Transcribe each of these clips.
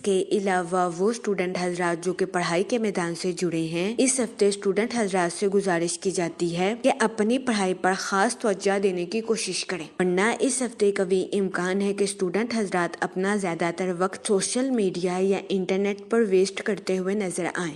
کے علاوہ وہ اسٹوڈنٹ حضرات جو کہ پڑھائی کے میدان سے جڑے ہیں، اس ہفتے اسٹوڈنٹ حضرات سے گزارش کی جاتی ہے کہ اپنی پڑھائی پر خاص توجہ دینے کی کوشش کریں، ورنہ اس ہفتے قوی امکان ہے کہ اسٹوڈنٹ حضرات اپنا زیادہ تر وقت سوشل میڈیا یا انٹرنیٹ پر ویسٹ کرتے ہوئے نظر آئیں۔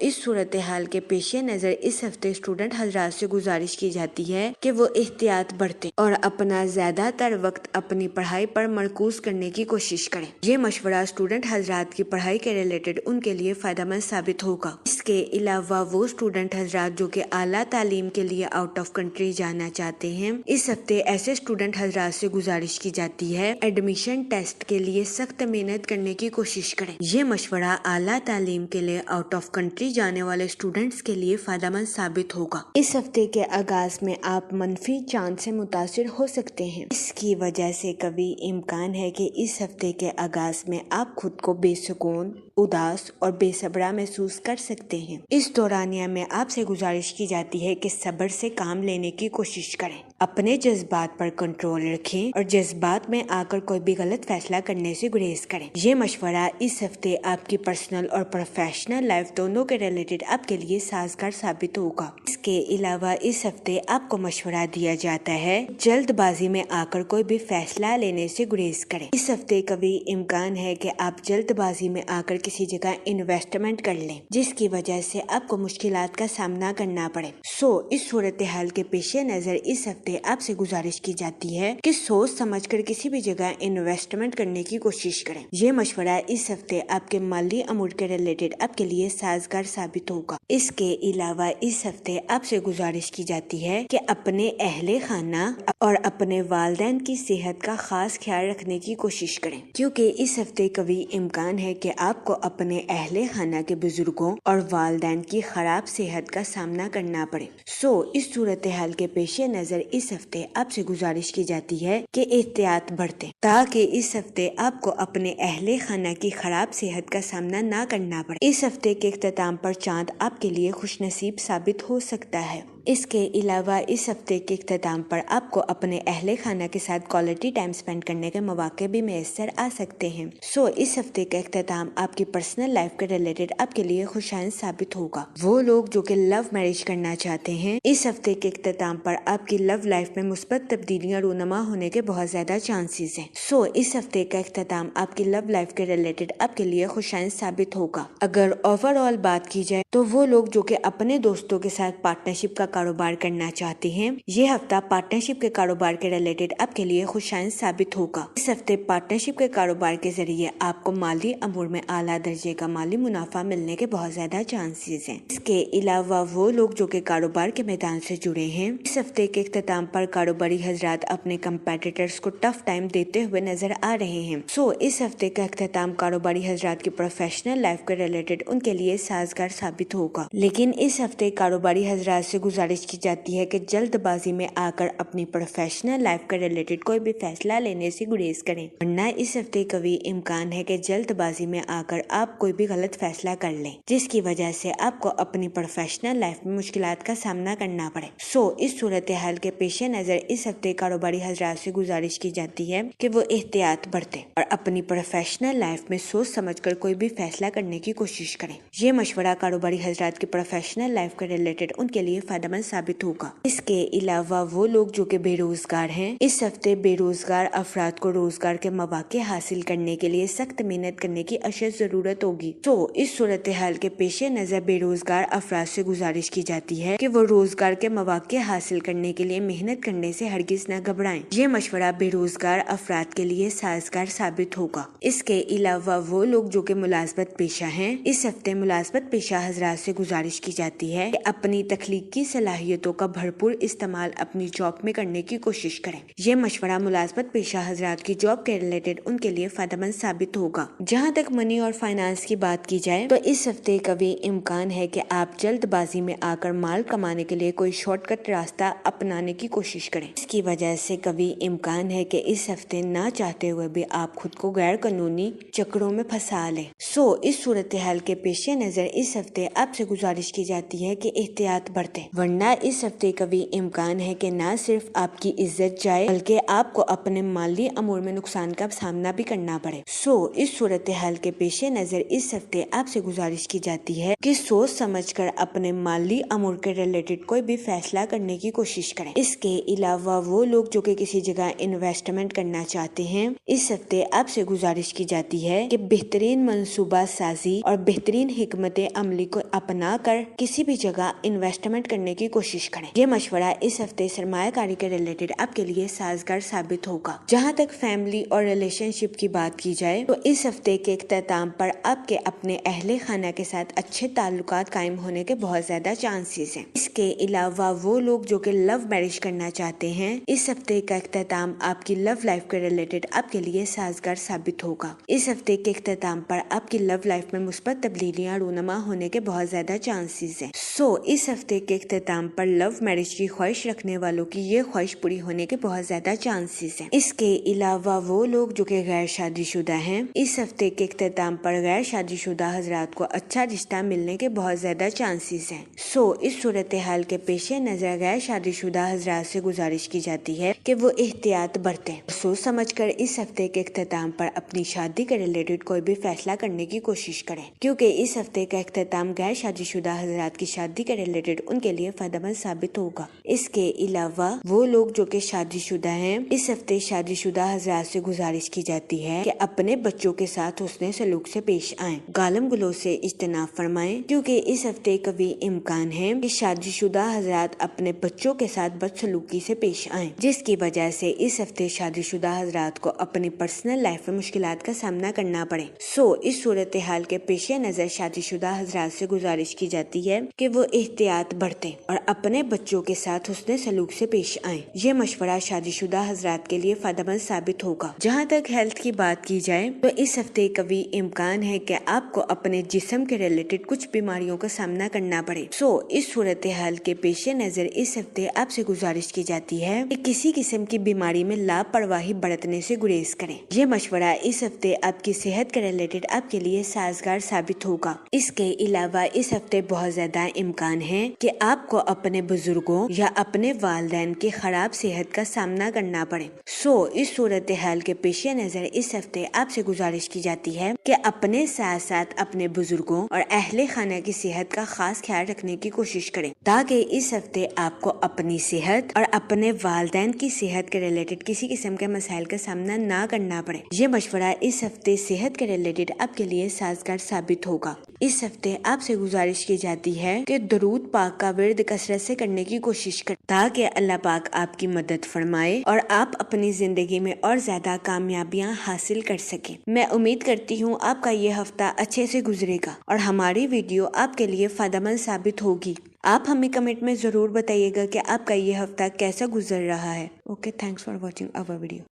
اس صورتحال کے پیش نظر اس ہفتے اسٹوڈنٹ حضرات سے گزارش کی جاتی ہے کہ وہ احتیاط برتیں اور اپنا زیادہ تر وقت اپنی پڑھائی پر مرکوز کرنے کی کوشش کریں۔ یہ مشورہ اسٹوڈنٹ حضرات کی پڑھائی کے ریلیٹڈ ان کے لیے فائدہ مند ثابت ہوگا۔ اس کے علاوہ وہ اسٹوڈنٹ حضرات جو کہ اعلیٰ تعلیم کے لیے آؤٹ آف کنٹری جانا چاہتے ہیں، اس ہفتے ایسے اسٹوڈنٹ حضرات سے گزارش کی جاتی ہے ایڈمیشن ٹیسٹ کے لیے سخت محنت کرنے کی کوشش کریں۔ یہ مشورہ اعلیٰ تعلیم کے لیے آؤٹ آف کنٹری جانے والے اسٹوڈنٹس کے لیے فائدہ مند ثابت ہوگا۔ اس ہفتے کے آغاز میں آپ منفی چانس سے متاثر ہو سکتے ہیں، اس کی وجہ سے قوی امکان ہے کہ اس ہفتے کے آغاز میں آپ خود کو بے سکون، اداس اور بے صبرا محسوس کر سکتے ہیں۔ اس دورانیہ میں آپ سے گزارش کی جاتی ہے کہ صبر سے کام لینے کی کوشش کریں، اپنے جذبات پر کنٹرول رکھیں اور جذبات میں آ کر کوئی بھی غلط فیصلہ کرنے سے گریز کریں۔ یہ مشورہ اس ہفتے آپ کی پرسنل اور پروفیشنل لائف دونوں کے ریلیٹڈ آپ کے لیے سازگار ثابت ہوگا۔ اس کے علاوہ اس ہفتے آپ کو مشورہ دیا جاتا ہے جلد بازی میں آ کر کوئی بھی فیصلہ لینے سے گریز کریں۔ اس ہفتے قوی امکان ہے کہ آپ جلد بازی میں آ کر کسی جگہ انویسٹمنٹ کر لیں، جس کی وجہ سے آپ کو مشکلات کا سامنا کرنا پڑے۔ اس صورتحال کے پیش نظر اس ہفتے آپ سے گزارش کی جاتی ہے کہ سوچ سمجھ کر کسی بھی جگہ انویسٹمنٹ کرنے کی کوشش کریں۔ یہ مشورہ اس ہفتے آپ کے مالی امور کے ریلیٹڈ آپ کے لیے سازگار ثابت ہوگا۔ اس کے علاوہ اس ہفتے آپ سے گزارش کی جاتی ہے کہ اپنے اہل خانہ اور اپنے والدین کی صحت کا خاص خیال رکھنے کی کوشش کریں، کیونکہ اس ہفتے قوی امکان ہے کہ آپ کو اپنے اہل خانہ کے بزرگوں اور والدین کی خراب صحت کا سامنا کرنا پڑے۔ اس صورتحال کے پیش نظر اس ہفتے آپ سے گزارش کی جاتی ہے کہ احتیاط برتیں تاکہ اس ہفتے آپ کو اپنے اہل خانہ کی خراب صحت کا سامنا نہ کرنا پڑے۔ اس ہفتے کے اختتام پر چاند آپ کے لیے خوش نصیب ثابت ہو سکتا ہے۔ اس کے علاوہ اس ہفتے کے اختتام پر آپ کو اپنے اہل خانہ کے ساتھ کوالٹی ٹائم سپینڈ کرنے کے مواقع بھی میسر آ سکتے ہیں۔ اس ہفتے کا اختتام آپ کی پرسنل لائف کے ریلیٹڈ آپ کے لیے خوشائند ثابت ہوگا۔ وہ لوگ جو کہ لو میرج کرنا چاہتے ہیں، اس ہفتے کے اختتام پر آپ کی لو لائف میں مثبت تبدیلیاں رونما ہونے کے بہت زیادہ چانسز ہیں۔ اس ہفتے کا اختتام آپ کی لو لائف کے ریلیٹڈ آپ کے لیے خوشائند ثابت ہوگا۔ اگر اوور آل بات کی جائے تو وہ لوگ جو کہ اپنے دوستوں کے ساتھ پارٹنرشپ کا کاروبار کرنا چاہتے ہیں، یہ ہفتہ پارٹنرشپ کے کاروبار کے ریلیٹڈ آپ کے لیے خوشائند ثابت ہوگا۔ اس ہفتے پارٹنرشپ کے کاروبار کے ذریعے آپ کو مالی امور میں اعلیٰ درجے کا مالی منافع ملنے کے بہت زیادہ چانسز ہیں۔ اس کے علاوہ وہ لوگ جو کہ کاروبار کے میدان سے جڑے ہیں، اس ہفتے کے اختتام پر کاروباری حضرات اپنے کمپیٹیٹرز کو ٹف ٹائم دیتے ہوئے نظر آ رہے ہیں۔ اس ہفتے کا اختتام کاروباری حضرات کی پروفیشنل لائف کے ریلیٹڈ ان کے لیے سازگار ثابت ہوگا، لیکن اس ہفتے کاروباری حضرات سے گزارش کی جاتی ہے کہ جلد بازی میں آ کر اپنی پروفیشنل لائف کے ریلیٹڈ کوئی بھی فیصلہ لینے سے گریز کریں، ورنہ اس ہفتے قوی امکان ہے کہ جلد بازی میں آ کر آپ کوئی بھی غلط فیصلہ کر لیں، جس کی وجہ سے آپ کو اپنی پروفیشنل لائف میں مشکلات کا سامنا کرنا پڑے۔ اس صورتحال کے پیش نظر اس ہفتے کاروباری حضرات سے گزارش کی جاتی ہے کہ وہ احتیاط برتیں اور اپنی پروفیشنل لائف میں سوچ سمجھ کر کوئی بھی فیصلہ کرنے کی کوشش کریں۔ یہ مشورہ کاروباری حضرات کی پروفیشنل لائف کے ریلیٹڈ ان کے لیے فائدہ مند ثابت ہوگا۔ اس کے علاوہ وہ لوگ جو کہ بے روزگار ہیں، اس ہفتے بے روزگار افراد کو روزگار کے مواقع حاصل کرنے کے لیے سخت محنت کرنے کی اشد ضرورت ہوگی۔ اس صورتحال کے پیش نظر بے روزگار افراد سے گزارش کی جاتی ہے کہ وہ روزگار کے مواقع حاصل کرنے کے لیے محنت کرنے سے ہرگز نہ گھبرائیں۔ یہ مشورہ بے روزگار افراد کے لیے سازگار ثابت ہوگا۔ اس کے علاوہ وہ لوگ جو کہ ملازمت پیشہ ہیں، اس ہفتے ملازمت پیشہ حضرات سے گزارش کی جاتی ہے کہ اپنی تخلیقی صلاحیتوں کا بھرپور استعمال اپنی جاب میں کرنے کی کوشش کریں۔ یہ مشورہ ملازمت پیشہ حضرات کی جاب کے ریلیٹڈ ان کے لیے فائدہ مند ثابت ہوگا۔ جہاں تک منی اور فائنانس کی بات کی جائے تو اس ہفتے قوی امکان ہے کہ آپ جلد بازی میں آ کر مال کمانے کے لیے کوئی شارٹ کٹ راستہ اپنانے کی کوشش کریں۔ اس کی وجہ سے قوی امکان ہے کہ اس ہفتے نہ چاہتے ہوئے بھی آپ خود کو غیر قانونی چکروں میں پھنسا لیں۔ اس صورتحال کے پیش نظر اس ہفتے آپ سے گزارش کی جاتی ہے کہ احتیاط برتیں، ورنہ ورنہ اس ہفتے کبھی امکان ہے کہ نہ صرف آپ کی عزت جائے بلکہ آپ کو اپنے مالی امور میں نقصان کا سامنا بھی کرنا پڑے۔ اس صورتحال کے پیش نظر اس ہفتے آپ سے گزارش کی جاتی ہے کہ سوچ سمجھ کر اپنے مالی امور کے ریلیٹڈ کوئی بھی فیصلہ کرنے کی کوشش کریں۔ اس کے علاوہ وہ لوگ جو کہ کسی جگہ انویسٹمنٹ کرنا چاہتے ہیں، اس ہفتے آپ سے گزارش کی جاتی ہے کہ بہترین منصوبہ سازی اور بہترین حکمت عملی کو اپنا کر کسی بھی جگہ انویسٹمنٹ کرنے کی کوشش کریں۔ یہ مشورہ اس ہفتے سرمایہ کاری کے ریلیٹڈ آپ کے لیے سازگار ثابت ہوگا۔ جہاں تک فیملی اور ریلیشن شپ کی بات کی جائے تو اس ہفتے کے اختتام پر آپ کے اپنے اہل خانہ کے ساتھ اچھے تعلقات قائم ہونے کے بہت زیادہ چانسز ہیں۔ اس کے علاوہ وہ لوگ جو کہ لو میرج کرنا چاہتے ہیں، اس ہفتے کا اختتام آپ کی لو لائف کے ریلیٹڈ آپ کے لیے سازگار ثابت ہوگا۔ اس ہفتے کے اختتام پر آپ کی لو لائف میں مثبت تبدیلیاں رونما ہونے کے بہت زیادہ چانسز ہیں۔ اس ہفتے کے اختتام پر لو میرج کی خواہش رکھنے والوں کی یہ خواہش پوری ہونے کے بہت زیادہ چانسز ہیں۔ اس کے علاوہ وہ لوگ جو کہ غیر شادی شدہ ہیں، اس ہفتے کے اختتام پر غیر شادی شدہ حضرات کو اچھا رشتہ ملنے کے بہت زیادہ چانسز ہیں۔ اس صورتحال کے پیش نظر غیر شادی شدہ حضرات سے گزارش کی جاتی ہے کہ وہ احتیاط برتیں، سوچ سمجھ کر اس ہفتے کے اختتام پر اپنی شادی کے ریلیٹڈ کوئی بھی فیصلہ کرنے کی کوشش کریں، کیونکہ اس ہفتے کا اختتام غیر شادی شدہ حضرات کی شادی کے ریلیٹڈ ان کے لیے فائدہ مند ثابت ہوگا۔ اس کے علاوہ وہ لوگ جو کہ شادی شدہ ہیں، اس ہفتے شادی شدہ حضرات سے گزارش کی جاتی ہے کہ اپنے بچوں کے ساتھ حسن سلوک سے پیش آئیں، گالم گلوچ سے اجتناب فرمائیں، کیونکہ اس ہفتے کبھی امکان ہے کہ شادی شدہ حضرات اپنے بچوں کے ساتھ بدسلوکی سے پیش آئیں، جس کی وجہ سے اس ہفتے شادی شدہ حضرات کو اپنی پرسنل لائف میں مشکلات کا سامنا کرنا پڑے۔ اس صورتحال کے پیش نظر شادی شدہ حضرات سے گزارش کی جاتی ہے کہ وہ احتیاط برتیں اور اپنے بچوں کے ساتھ حسن سلوک سے پیش آئیں۔ یہ مشورہ شادی شدہ حضرات کے لیے فائدہ مند ثابت ہوگا۔ جہاں تک ہیلتھ کی بات کی جائے تو اس ہفتے کبھی امکان ہے کہ آپ کو اپنے جسم کے ریلیٹڈ کچھ بیماریوں کا سامنا کرنا پڑے۔ اس صورتحال کے پیش نظر اس ہفتے آپ سے گزارش کی جاتی ہے کہ کسی قسم کی بیماری میں لاپرواہی برتنے سے گریز کریں۔ یہ مشورہ اس ہفتے آپ کی صحت کے ریلیٹڈ آپ کے لیے سازگار ثابت ہوگا۔ اس کے علاوہ اس ہفتے بہت زیادہ امکان ہے کہ آپ کو اپنے بزرگوں یا اپنے والدین کی خراب صحت کا سامنا کرنا پڑے۔ اس صورتحال کے پیش نظر اس ہفتے آپ سے گزارش کی جاتی ہے کہ اپنے ساتھ ساتھ اپنے بزرگوں اور اہل خانہ کی صحت کا خاص خیال رکھنے کی کوشش کریں، تاکہ اس ہفتے آپ کو اپنی صحت اور اپنے والدین کی صحت کے ریلیٹڈ کسی قسم کے مسائل کا سامنا نہ کرنا پڑے۔ یہ مشورہ اس ہفتے صحت کے ریلیٹڈ آپ کے لیے سازگار ثابت ہوگا۔ اس ہفتے آپ سے گزارش کی جاتی ہے کہ درود پاک کا ورد کثرت سے کرنے کی کوشش کریں، تاکہ اللہ پاک آپ کی مدد فرمائے اور آپ اپنی زندگی میں اور زیادہ کامیابیاں حاصل کر سکیں۔ میں امید کرتی ہوں آپ کا یہ ہفتہ اچھے سے گزرے گا اور ہماری ویڈیو آپ کے لیے فائدہ مند ثابت ہوگی۔ آپ ہمیں کمنٹ میں ضرور بتائیے گا کہ آپ کا یہ ہفتہ کیسا گزر رہا ہے۔ Okay, thanks for watching our video.